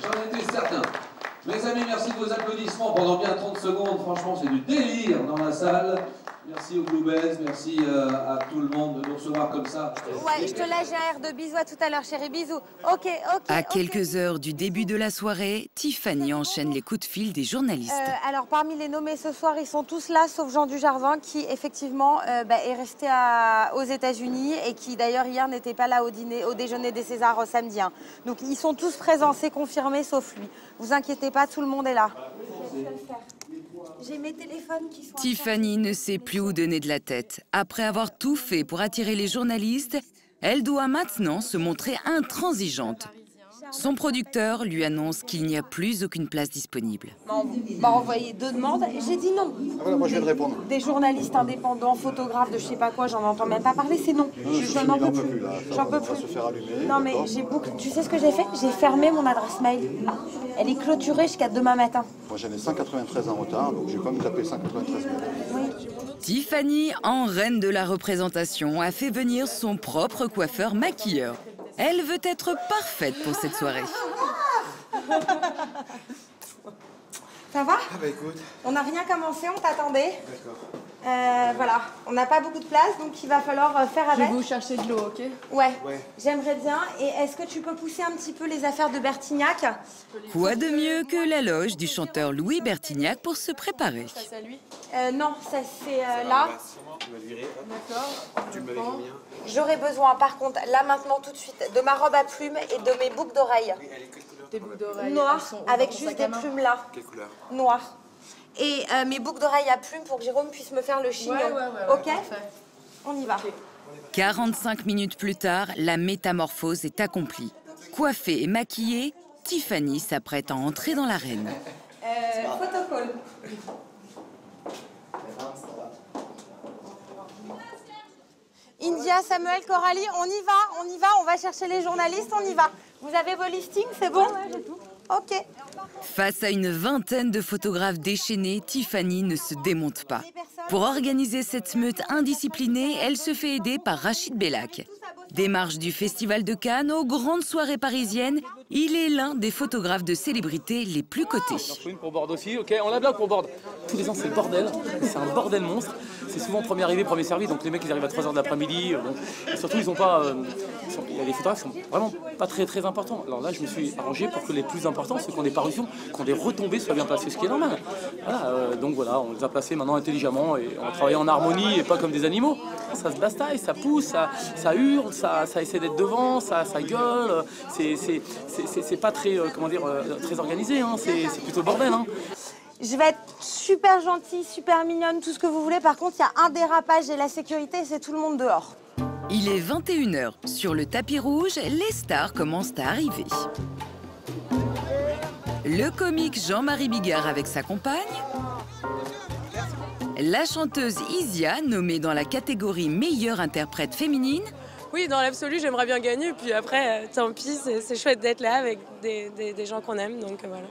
J'en étais certain. Mes amis, merci de vos applaudissements pendant bien 30 secondes. Franchement, c'est du délire dans la salle. Merci aux Bluebells, merci à tout le monde de nous recevoir comme ça. Ouais, je te lâche un air de bisous, à tout à l'heure, chérie, bisous. Ok. À quelques heures du début de la soirée, Tiffany enchaîne les coups de fil des journalistes. Alors, parmi les nommés ce soir, ils sont tous là, sauf Jean Dujardin, qui effectivement est resté aux États-Unis et qui d'ailleurs hier n'était pas là au déjeuner des Césars samedi. Hein. Donc, ils sont tous présents, c'est confirmé, sauf lui. Vous inquiétez pas, tout le monde est là. J'ai mes téléphones qui sont... Tiffany ne sait plus où donner de la tête. Après avoir tout fait pour attirer les journalistes, elle doit maintenant se montrer intransigeante. Son producteur lui annonce qu'il n'y a plus aucune place disponible. M'a envoyé 2 demandes et j'ai dit non. Ah voilà, moi je viens de répondre. Des journalistes indépendants, photographes de je sais pas quoi, j'en entends même pas parler, c'est non. Je n'en peux plus. J'en peux plus. Se faire allumer, non mais j'ai bouclé. Tu sais ce que j'ai fait? J'ai fermé mon adresse mail. Elle est clôturée jusqu'à demain matin. Moi j'en ai 193 en retard, donc j'ai pas me taper 193 mails. Oui. Tiffany, en reine de la représentation, a fait venir son propre coiffeur maquilleur. Elle veut être parfaite pour cette soirée. Ça va? Ah bah écoute. On n'a rien commencé, on t'attendait. D'accord. Voilà, on n'a pas beaucoup de place, donc il va falloir faire avec. Je vais vous chercher de l'eau, ok? Ouais. J'aimerais bien. Et est-ce que tu peux pousser un petit peu les affaires de Bertignac? Quoi de mieux que la loge du chanteur Louis Bertignac pour se préparer? Ça, c'est lui? Non, ça c'est là. Tu vas le virer. D'accord. Tu me mets combien? J'aurais besoin, par contre, là maintenant, tout de suite, de ma robe à plumes et de mes boucles d'oreilles. Tes boucles d'oreilles. Noires, avec juste des plumes là. Quelle couleur? Noires. Et mes boucles d'oreilles à plumes pour que Jérôme puisse me faire le chignon. Ouais, ok? Parfait. On y va. 45 minutes plus tard, la métamorphose est accomplie. Coiffée et maquillée, Tiffany s'apprête à entrer dans l'arène. Photocall. India, Samuel, Coralie, on y va, on va chercher les journalistes, on y va. Vous avez vos listings, c'est bon? J'ai tout. Ok. Face à une vingtaine de photographes déchaînés, Tiffany ne se démonte pas. Pour organiser cette meute indisciplinée, elle se fait aider par Rachid Bellac. Des marches du Festival de Cannes aux grandes soirées parisiennes, il est l'un des photographes de célébrités les plus cotés. Il en faut une pour Borde aussi, ok, on la bloque pour Borde. Tous les ans c'est le bordel, c'est un bordel monstre. C'est souvent premier arrivé, premier servi, donc les mecs ils arrivent à 3h de l'après-midi. Et surtout ils ont pas... il y a des photographes qui sont vraiment pas très importants. Alors là je me suis arrangé pour que les plus importants, ceux qui ont des parutions, qui ont des retombées, soient bien placés, ce qui est normal. Voilà, donc voilà, on les a placés maintenant intelligemment et on travaille en harmonie et pas comme des animaux. Ça se bastaille, ça pousse, ça hurle, ça essaie d'être devant, ça gueule. C'est pas très, très organisé, hein. C'est plutôt le bordel. Hein. Je vais être super gentille, super mignonne, tout ce que vous voulez. Par contre, il y a un dérapage et la sécurité, c'est tout le monde dehors. Il est 21 h. Sur le tapis rouge, les stars commencent à arriver. Le comique Jean-Marie Bigard avec sa compagne. La chanteuse Isia, nommée dans la catégorie meilleure interprète féminine. Oui, dans l'absolu, j'aimerais bien gagner. Puis après, tant pis, c'est chouette d'être là avec des gens qu'on aime. Donc voilà.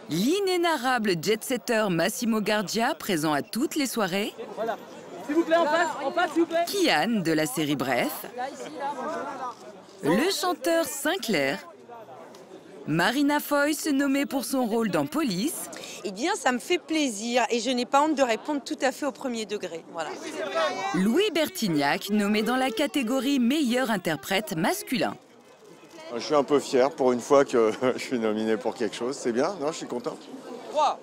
L'inénarrable jet-setter Massimo Gardia, présent à toutes les soirées. Voilà. S'il vous plaît, en face, s'il vous plaît. Kian, de la série Bref. Le chanteur Sinclair. Marina Foïs, nommée pour son rôle dans Police. Eh bien, ça me fait plaisir et je n'ai pas honte de répondre tout à fait au premier degré. Voilà. Louis Bertignac, nommé dans la catégorie meilleur interprète masculin. Je suis un peu fier pour une fois que je suis nominé pour quelque chose. C'est bien, non, je suis content. 3.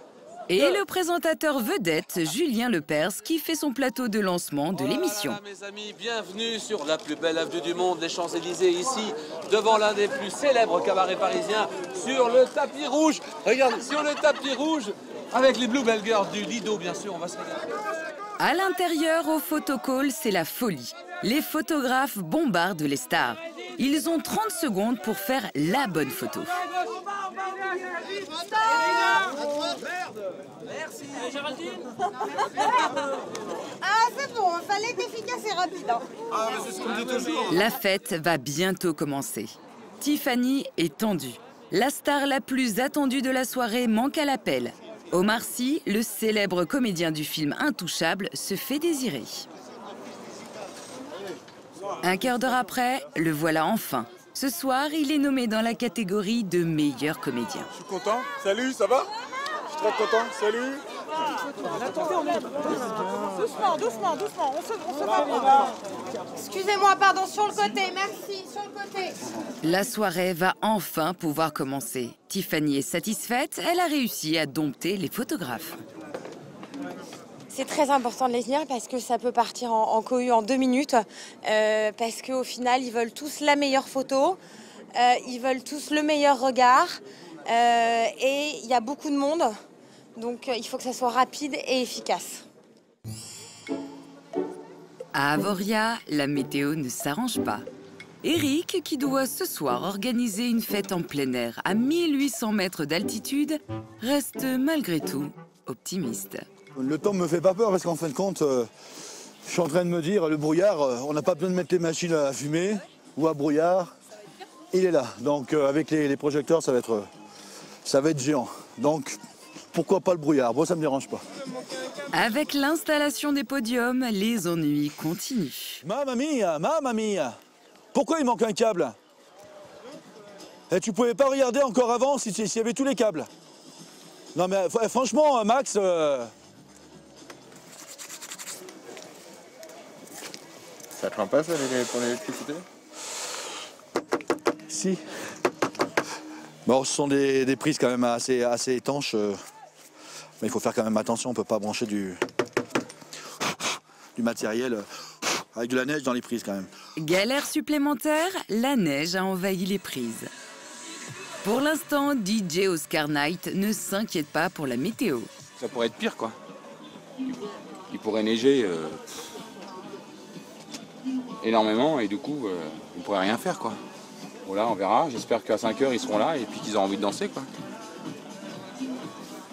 Et le présentateur vedette Julien Lepers qui fait son plateau de lancement de l'émission. Voilà, mes amis, bienvenue sur la plus belle avenue du monde, les Champs-Élysées, ici, devant l'un des plus célèbres cabarets parisiens, sur le tapis rouge. Regarde, sur le tapis rouge, avec les Bluebell Girls du Lido, bien sûr, on va se regarder. À l'intérieur, au photocall, c'est la folie. Les photographes bombardent les stars. Ils ont 30 secondes pour faire la bonne photo. Merci. Géraldine. Ah, c'est bon, il fallait être efficace et rapide. Hein. Ah, c'est ce qu'on dit toujours. La fête va bientôt commencer. Tiffany est tendue. La star la plus attendue de la soirée manque à l'appel. Omar Sy, le célèbre comédien du film Intouchable, se fait désirer. Un quart d'heure après, le voilà enfin. Ce soir, il est nommé dans la catégorie de meilleur comédien. Je suis content. Salut, ça va? Je suis très content. Salut. Doucement, on se va. Excusez-moi, pardon, sur le côté, merci, sur le côté. La soirée va enfin pouvoir commencer. Tiffany est satisfaite, elle a réussi à dompter les photographes. C'est très important de les tenir parce que ça peut partir en cohue en 2 minutes. Parce qu'au final, ils veulent tous la meilleure photo, ils veulent tous le meilleur regard. Et il y a beaucoup de monde, donc il faut que ça soit rapide et efficace. À Avoria, la météo ne s'arrange pas. Eric, qui doit ce soir organiser une fête en plein air à 1800 mètres d'altitude, reste malgré tout optimiste. Le temps me fait pas peur parce qu'en fin de compte, je suis en train de me dire, le brouillard, on n'a pas besoin de mettre les machines à fumer ou à brouillard. Il est là. Donc avec les projecteurs, ça va être géant. Donc pourquoi pas le brouillard? Bon, ça me dérange pas. Avec l'installation des podiums, les ennuis continuent. Mamma mia, pourquoi il manque un câble? Et tu pouvais pas regarder encore avant s'il y avait tous les câbles? Non mais franchement, Max... Ça craint pas ça pour l'électricité? Si. Bon, ce sont des prises quand même assez étanches. Mais il faut faire quand même attention, on ne peut pas brancher du matériel avec de la neige dans les prises quand même. Galère supplémentaire, la neige a envahi les prises. Pour l'instant, DJ Oscar Knight ne s'inquiète pas pour la météo. Ça pourrait être pire, quoi. Il pourrait neiger énormément et du coup, on pourrait rien faire, quoi. Voilà, on verra. J'espère qu'à 5 h, ils seront là et puis qu'ils auront envie de danser, quoi.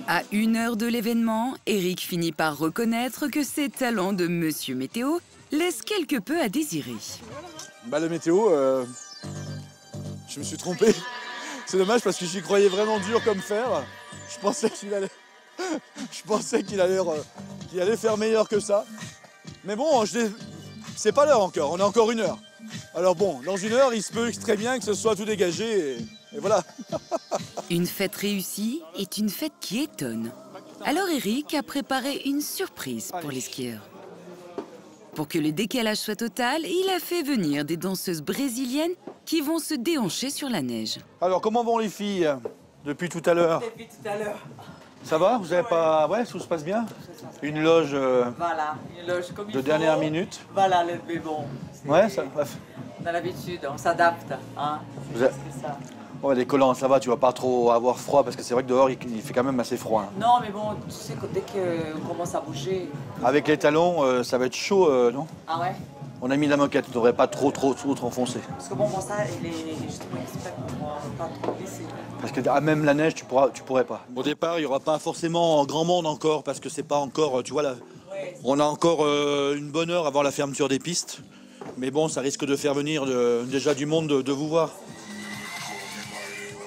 À 1 heure de l'événement, Eric finit par reconnaître que ses talents de Monsieur Météo laissent quelque peu à désirer. Bah, le météo, je me suis trompé. C'est dommage parce que j'y croyais vraiment dur comme fer. Je pensais qu'il allait faire meilleur que ça. Mais bon, c'est pas l'heure encore, on a encore 1 heure. Alors bon, dans 1 heure, il se peut très bien que ce soit tout dégagé et voilà. Une fête réussie est une fête qui étonne. Alors Eric a préparé une surprise pour les skieurs. Pour que le décalage soit total, il a fait venir des danseuses brésiliennes qui vont se déhancher sur la neige. Alors comment vont les filles depuis tout à l'heure? Depuis tout à l'heure. Ça va? Vous avez pas... Ouais, tout se passe bien? Une loge, voilà, une loge comme il de faut. dernière minute? Voilà, mais bon. Ouais, ça... On a l'habitude, on s'adapte. Hein. Vous avez... Ouais, les collants, ça va, tu vas pas trop avoir froid parce que c'est vrai que dehors, il fait quand même assez froid. Hein. Non, mais bon, tu sais que dès qu'on commence à bouger... Avec les talons, ça va être chaud, non? Ah ouais? On a mis la moquette, on ne devrait pas trop enfoncer. Parce que bon, ça, il est justement exprès pour pas trop glisser. Parce que même la neige, tu pourrais pas. Au départ, il n'y aura pas forcément grand monde encore parce que c'est pas encore, tu vois, là, on a encore une bonne heure avant la fermeture des pistes. Mais bon, ça risque de faire venir déjà du monde de vous voir.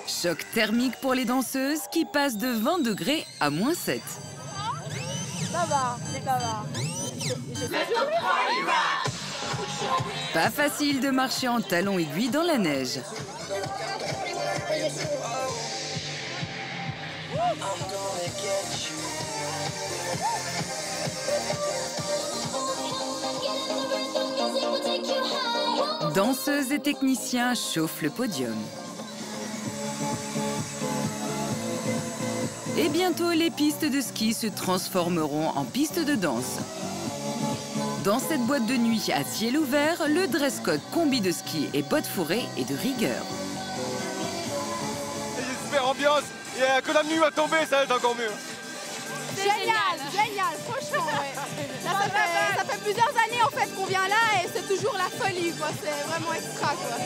Choc thermique pour les danseuses qui passent de 20 degrés à -7. Ça va, ça va. Pas facile de marcher en talons aiguilles dans la neige. Danseuses et techniciens chauffent le podium. Et bientôt, les pistes de ski se transformeront en pistes de danse. Dans cette boîte de nuit à ciel ouvert, le dress code combi de ski et bottes fourrées est de rigueur. Il y a une super ambiance. Et quand la nuit va tomber, ça va être encore mieux. Génial, génial, franchement, ouais. Là, ça fait plusieurs années en fait qu'on vient là et c'est toujours la folie, quoi. C'est vraiment extra, quoi.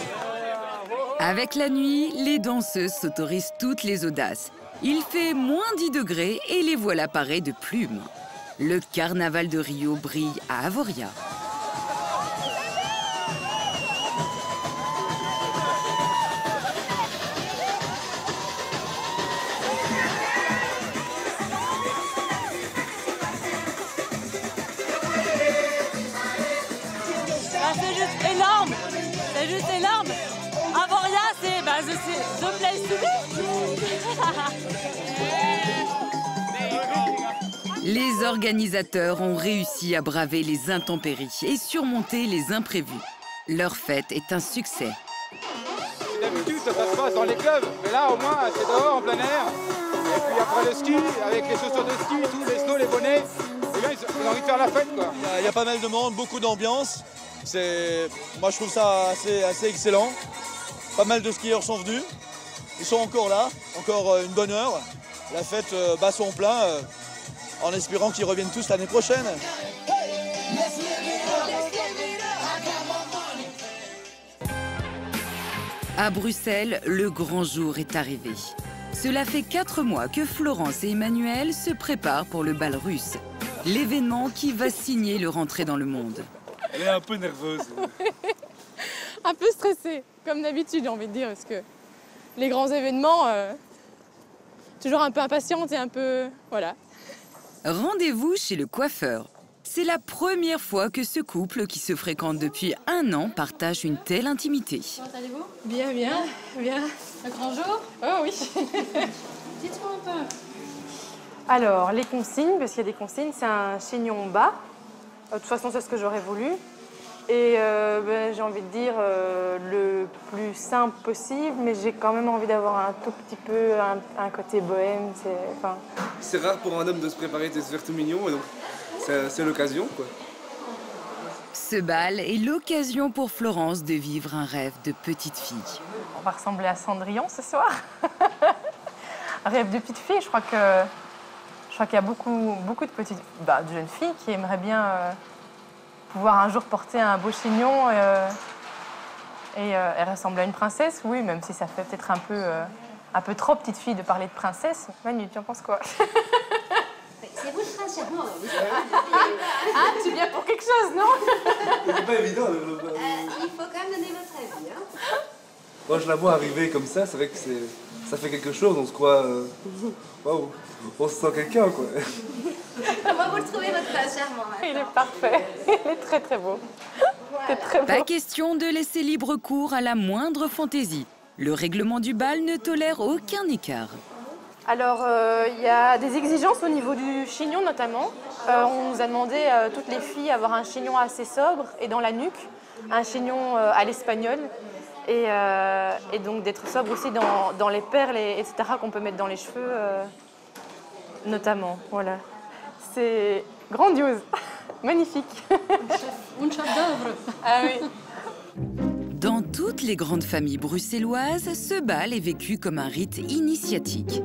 Avec la nuit, les danseuses s'autorisent toutes les audaces. Il fait -10 degrés et les voilà parées de plumes. Le carnaval de Rio brille à Avoria. C'est juste énorme. C'est juste énorme. Avoria, c'est the place to be. Les organisateurs ont réussi à braver les intempéries et surmonter les imprévus. Leur fête est un succès. D'habitude, ça se passe dans les clubs, mais là, au moins, c'est dehors, en plein air. Et puis après le ski, avec les chaussures de ski, tous les snows, les bonnets, les gars, ils ont envie de faire la fête, quoi. Il y a pas mal de monde, beaucoup d'ambiance. Moi, je trouve ça assez excellent. Pas mal de skieurs sont venus. Ils sont encore là, encore une bonne heure. La fête bat son plein, en espérant qu'ils reviennent tous l'année prochaine. À Bruxelles, le grand jour est arrivé. Cela fait 4 mois que Florence et Emmanuel se préparent pour le bal russe. L'événement qui va signer leur entrée dans le monde. Elle est un peu nerveuse. Un peu stressée, comme d'habitude, j'ai envie de dire, parce que les grands événements, toujours un peu impatiente et un peu... voilà. Rendez-vous chez le coiffeur. C'est la première fois que ce couple, qui se fréquente depuis 1 an, partage une telle intimité. Comment allez-vous? Bien, bien, bien. Le grand jour? Oh oui. Dites-moi un peu. Alors, les consignes, parce qu'il y a des consignes, c'est un chignon bas. De toute façon, c'est ce que j'aurais voulu. Et j'ai envie de dire le plus simple possible, mais j'ai quand même envie d'avoir un tout petit peu un côté bohème. C'est rare pour un homme de se préparer de se faire tout mignon, et donc c'est l'occasion, quoi. Ce bal est l'occasion pour Florence de vivre un rêve de petite fille. On va ressembler à Cendrillon ce soir. Un rêve de petite fille, je crois qu'il y a beaucoup de petites, de jeunes filles qui aimeraient bien pouvoir un jour porter un beau chignon et ressembler à une princesse, oui, même si ça fait peut-être un peu trop petite fille de parler de princesse. Manu, tu en penses quoi? C'est vous le prince charmant. Ah, tu viens pour quelque chose, non? C'est pas évident. Il faut quand même donner votre avis. Hein. Moi, je la vois arriver comme ça, c'est vrai que ça fait quelque chose, on se croit... Waouh, on se sent quelqu'un, quoi. Comment vous le trouvez, votre prince charmant? Il est parfait, il est très très beau. C'est très beau. Pas question de laisser libre cours à la moindre fantaisie. Le règlement du bal ne tolère aucun écart. Alors, il y a des exigences au niveau du chignon notamment. On nous a demandé, toutes les filles, d'avoir un chignon assez sobre et dans la nuque, un chignon à l'espagnol. Et donc d'être sobre aussi dans les perles, etc. qu'on peut mettre dans les cheveux, notamment. Voilà. C'est grandiose, magnifique. Un chef-d'œuvre. Ah oui. Dans toutes les grandes familles bruxelloises, ce bal est vécu comme un rite initiatique.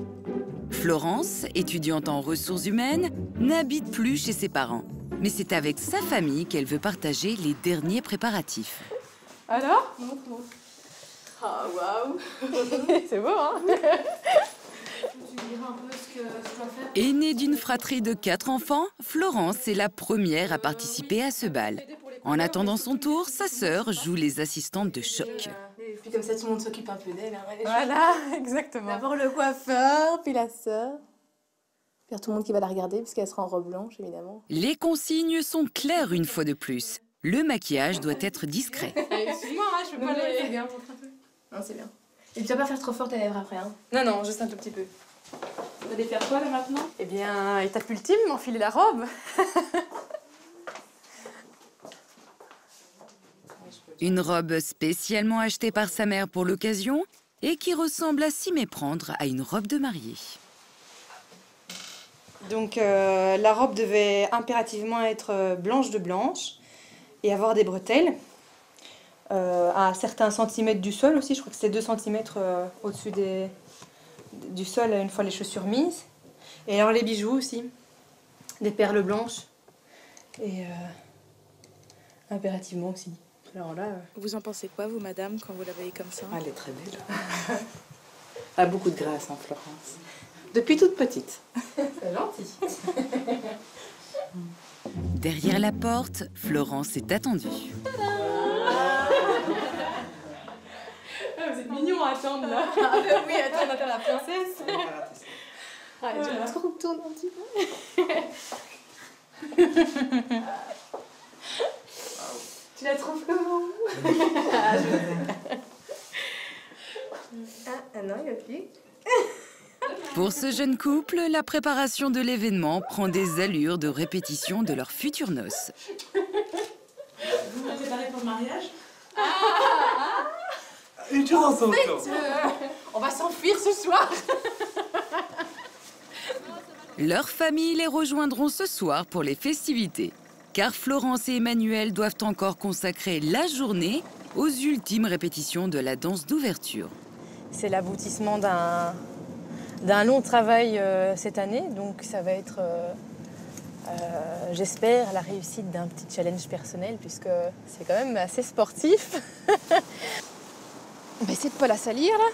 Florence, étudiante en ressources humaines, n'habite plus chez ses parents. Mais c'est avec sa famille qu'elle veut partager les derniers préparatifs. Alors? Ah, waouh. C'est beau, hein? Tu diras un peu ce que je dois faire. Aînée d'une fratrie de 4 enfants, Florence est la première à participer à ce bal. En attendant son tour, sa sœur joue les assistantes de choc. Et puis comme ça, tout le monde s'occupe un peu d'elle. Hein, Voilà, exactement. D'abord le coiffeur, puis la sœur. Puis tout le monde qui va la regarder, puisqu'elle sera en robe blanche, évidemment. Les consignes sont claires une fois de plus. Le maquillage doit être discret. Excuse-moi, hein, je peux pas les... C'est bien, montre un peu. Non, c'est bien. Et tu vas pas faire trop fort tes lèvres après, hein? Non, non, juste un tout petit peu. Tu vas les faire quoi, là, maintenant? Eh bien, étape ultime, enfiler la robe. Une robe spécialement achetée par sa mère pour l'occasion et qui ressemble à s'y méprendre à une robe de mariée. Donc, la robe devait impérativement être blanche de blanche et avoir des bretelles. À un certain centimètre du sol aussi, je crois que c'est 2 cm au-dessus du sol une fois les chaussures mises. Et alors les bijoux aussi, des perles blanches et impérativement aussi. Alors là, Vous en pensez quoi, vous, madame, quand vous la voyez comme ça? Elle est très belle. Elle a beaucoup de grâce, hein, Florence. Depuis toute petite. c'est gentil. Derrière la porte, Florence est attendue. Vous êtes mignons à attendre là. Oui, attends, on attend la princesse. Ah, tu vas trop tourner un petit peu. Tu la trouves comment? Ah, je sais. Ah non, il n'y a plus. Pour ce jeune couple, la préparation de l'événement prend des allures de répétition de leurs futures noces. Vous vous préparez pour le mariage? Une chose ensemble. On va s'enfuir ce soir. Leurs familles les rejoindront ce soir pour les festivités. Car Florence et Emmanuel doivent encore consacrer la journée aux ultimes répétitions de la danse d'ouverture. C'est l'aboutissement d'un long travail cette année, donc ça va être, j'espère, la réussite d'un petit challenge personnel, puisque c'est quand même assez sportif. On va essayer de pas la salir, là.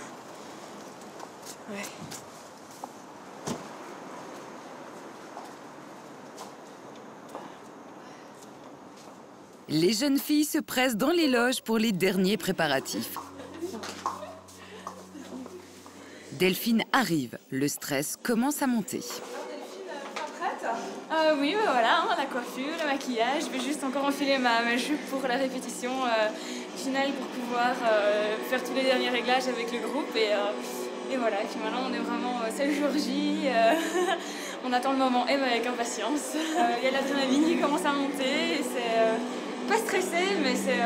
Ouais. Les jeunes filles se pressent dans les loges pour les derniers préparatifs. Delphine arrive. Le stress commence à monter. Oui, bah voilà, hein, la coiffure, le maquillage. Je vais juste encore enfiler ma jupe pour la répétition finale pour pouvoir faire tous les derniers réglages avec le groupe. Et voilà, et puis maintenant on est vraiment, c'est le jour J. On attend le moment M avec impatience. Il y a l'adrénaline qui commence à monter. Et c'est pas stressé, mais c'est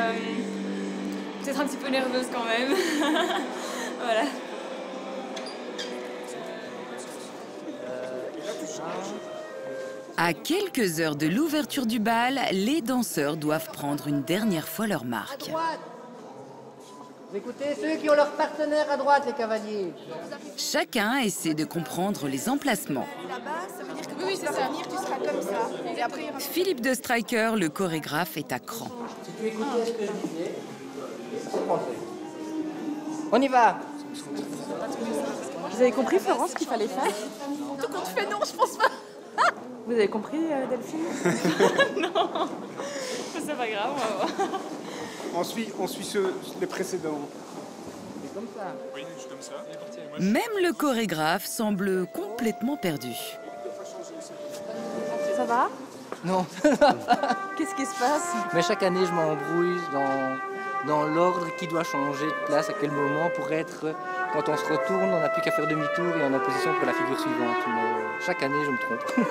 peut-être un petit peu nerveuse quand même. Voilà. À quelques heures de l'ouverture du bal, les danseurs doivent prendre une dernière fois leur marque. Vous écoutez ceux qui ont leur partenaire à droite, les cavaliers. Chacun essaie de comprendre les emplacements. Là-bas, ça veut dire que oui, ça va venir, tu seras comme ça. Et après, Philippe de Striker, le chorégraphe, est à cran. Si tu écoutais ce que je disais, c'est français. On y va. Vous avez compris, Florence, ce qu'il fallait faire? tout quand tu fais non, je pense pas. Vous avez compris, Delphine? Non, c'est pas grave, on va voir. On suit les précédents. C'est comme ça. Oui, je suis comme ça. Même le chorégraphe semble complètement perdu. Ça va? Non. Qu'est-ce qui se passe? Mais chaque année, je m'embrouille dans l'ordre qui doit changer de place, à quel moment, pour être... Quand on se retourne, on n'a plus qu'à faire demi-tour et on est en position pour la figure suivante. Mais chaque année, je me trompe.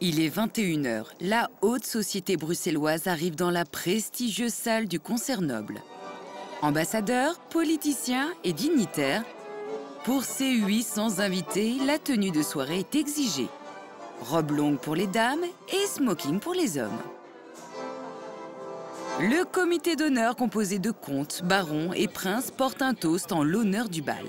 Il est 21 h. La haute société bruxelloise arrive dans la prestigieuse salle du Concert Noble. Ambassadeurs, politiciens et dignitaires, pour ces 800 invités, la tenue de soirée est exigée. Robe longue pour les dames et smoking pour les hommes. Le comité d'honneur composé de comtes, barons et princes porte un toast en l'honneur du bal.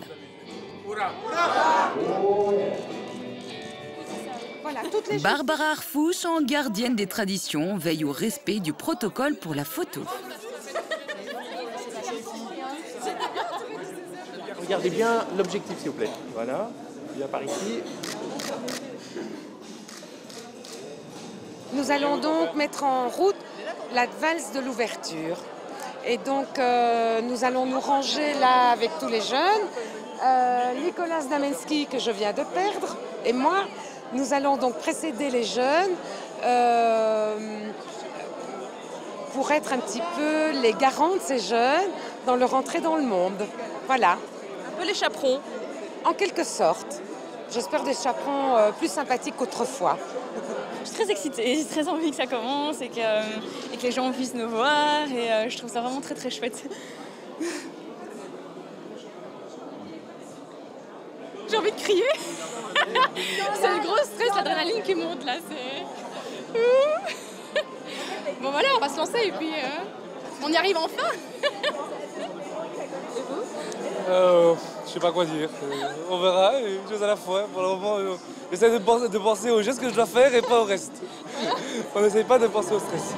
Voilà, toutes les Barbara Arfouche, en gardienne des traditions, veille au respect du protocole pour la photo. Regardez bien l'objectif, s'il vous plaît. Voilà, bien par ici. Nous allons donc mettre en route la valse de l'ouverture. Et donc, nous allons nous ranger là avec tous les jeunes. Nicolas Znamenski, que je viens de perdre, et moi, nous allons donc précéder les jeunes pour être un petit peu les garants de ces jeunes dans leur entrée dans le monde. Voilà. Un peu les chaperons. En quelque sorte. J'espère des chaperons plus sympathiques qu'autrefois. Je suis très excitée, j'ai très envie que ça commence et que les gens puissent nous voir et je trouve ça vraiment très très chouette. J'ai envie de crier. C'est le gros stress, l'adrénaline qui monte là. Bon voilà, on va se lancer et puis on y arrive enfin. Je sais pas quoi dire. On verra, une chose à la fois. Pour le moment, j'essaie de penser aux gestes que je dois faire et pas au reste. On n'essaye pas de penser au stress.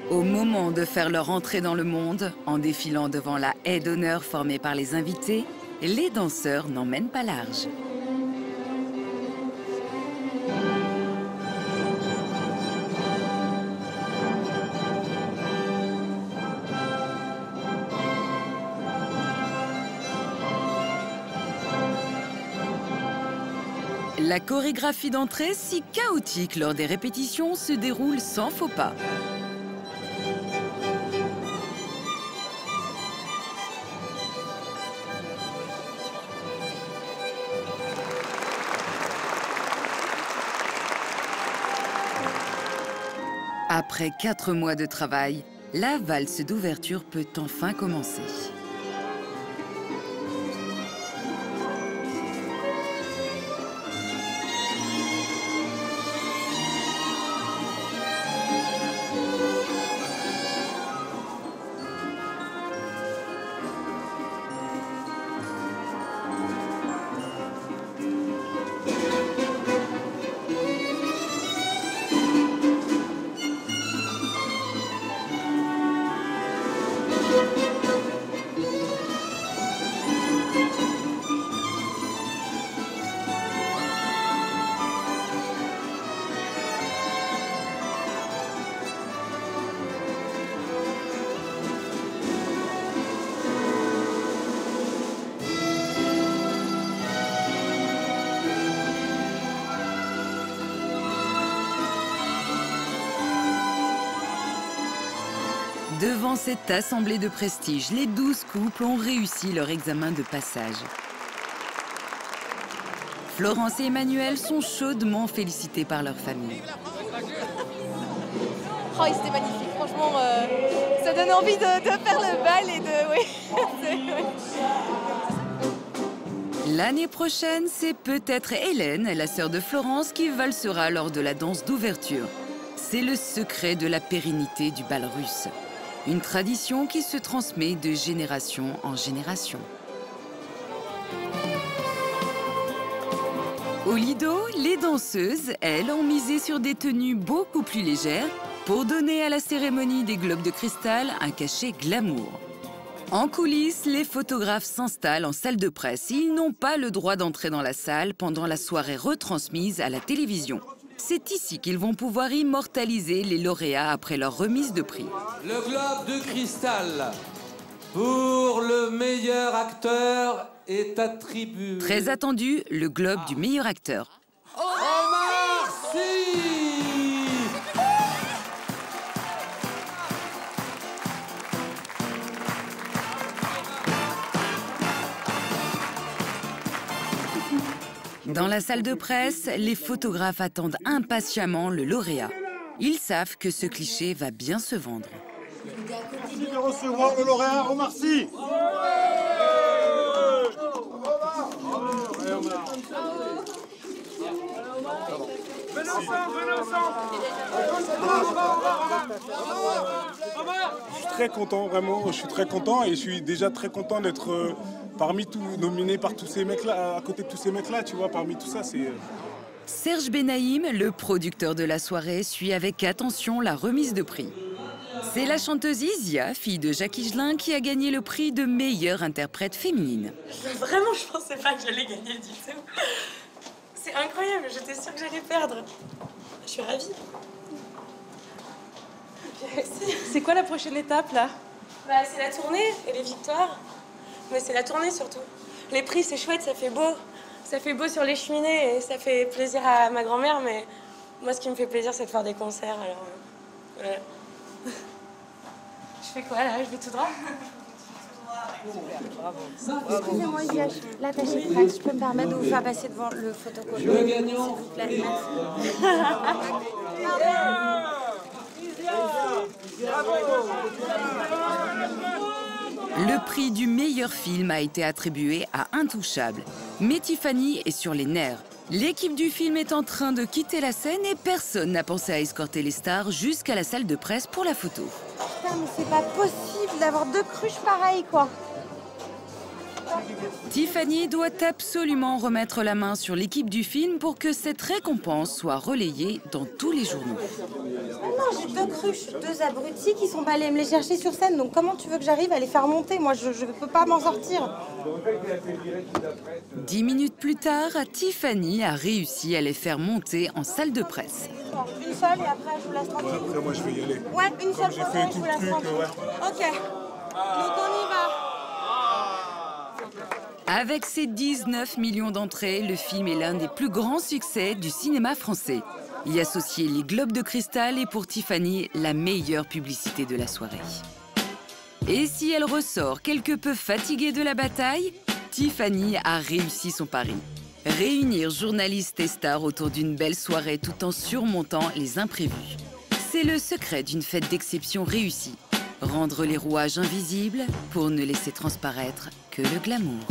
Au moment de faire leur entrée dans le monde, en défilant devant la haie d'honneur formée par les invités, les danseurs n'emmènent pas large. La chorégraphie d'entrée, si chaotique lors des répétitions, se déroule sans faux pas. Après 4 mois de travail, la valse d'ouverture peut enfin commencer. Devant cette assemblée de prestige, les 12 couples ont réussi leur examen de passage. Florence et Emmanuel sont chaudement félicités par leur famille. Oh, c'était magnifique, franchement, ça donne envie de faire le bal et de... Oui. L'année prochaine, c'est peut-être Hélène, la sœur de Florence, qui valsera lors de la danse d'ouverture. C'est le secret de la pérennité du bal russe. Une tradition qui se transmet de génération en génération. Au Lido, les danseuses, elles, ont misé sur des tenues beaucoup plus légères pour donner à la cérémonie des globes de cristal un cachet glamour. En coulisses, les photographes s'installent en salle de presse. Ils n'ont pas le droit d'entrer dans la salle pendant la soirée retransmise à la télévision. C'est ici qu'ils vont pouvoir immortaliser les lauréats après leur remise de prix. Le Globe de Cristal pour le meilleur acteur est attribué. Très attendu, le Globe du meilleur acteur. Omar Sy. Dans la salle de presse, les photographes attendent impatiemment le lauréat. Ils savent que ce cliché va bien se vendre. Merci de recevoir le lauréat Omar Sy. Je suis très content, vraiment, je suis très content et je suis déjà très content d'être parmi tous, nominé par tous ces mecs-là, à côté de tous ces mecs-là, tu vois, parmi tout ça, c'est... Serge Benaïm, le producteur de la soirée, suit avec attention la remise de prix. C'est la chanteuse Isia, fille de Jacques Higelin, qui a gagné le prix de meilleure interprète féminine. Vraiment, je pensais pas que j'allais gagner du tout. C'est incroyable, j'étais sûre que j'allais perdre. Je suis ravie. C'est quoi la prochaine étape, là? Bah, c'est la tournée et les victoires. Mais c'est la tournée, surtout. Les prix, c'est chouette, ça fait beau. Ça fait beau sur les cheminées et ça fait plaisir à ma grand-mère, mais moi, ce qui me fait plaisir, c'est de faire des concerts, alors... voilà. Je fais quoi, là? Je vais tout droit? Excusez-moi, Isia, l'attaché de presse, je peux me permettre de vous faire passer devant le photocopie. Le gagnant. S'il vous plaît, Le prix du meilleur film a été attribué à Intouchable. Mais Tiffany est sur les nerfs. L'équipe du film est en train de quitter la scène et personne n'a pensé à escorter les stars jusqu'à la salle de presse pour la photo. Putain, mais c'est pas possible d'avoir deux cruches pareilles, quoi. Tiffany doit absolument remettre la main sur l'équipe du film pour que cette récompense soit relayée dans tous les journaux. Ah non, j'ai deux cruches, deux abrutis qui sont pas allés me les chercher sur scène. Donc comment tu veux que j'arrive à les faire monter? Moi, je peux pas m'en sortir. 10 minutes plus tard, Tiffany a réussi à les faire monter en salle de presse. Une seule et après je vous laisse tranquille. Après, moi, je vais y aller. Ouais, une seule j'ai fois, fait je tout vous le laisse truc, tranquille. ouais. Ok. Donc on y va. Avec ses 19 millions d'entrées, le film est l'un des plus grands succès du cinéma français. Y associer les globes de cristal est pour Tiffany la meilleure publicité de la soirée. Et si elle ressort quelque peu fatiguée de la bataille, Tiffany a réussi son pari. Réunir journalistes et stars autour d'une belle soirée tout en surmontant les imprévus. C'est le secret d'une fête d'exception réussie. Rendre les rouages invisibles pour ne laisser transparaître que le glamour.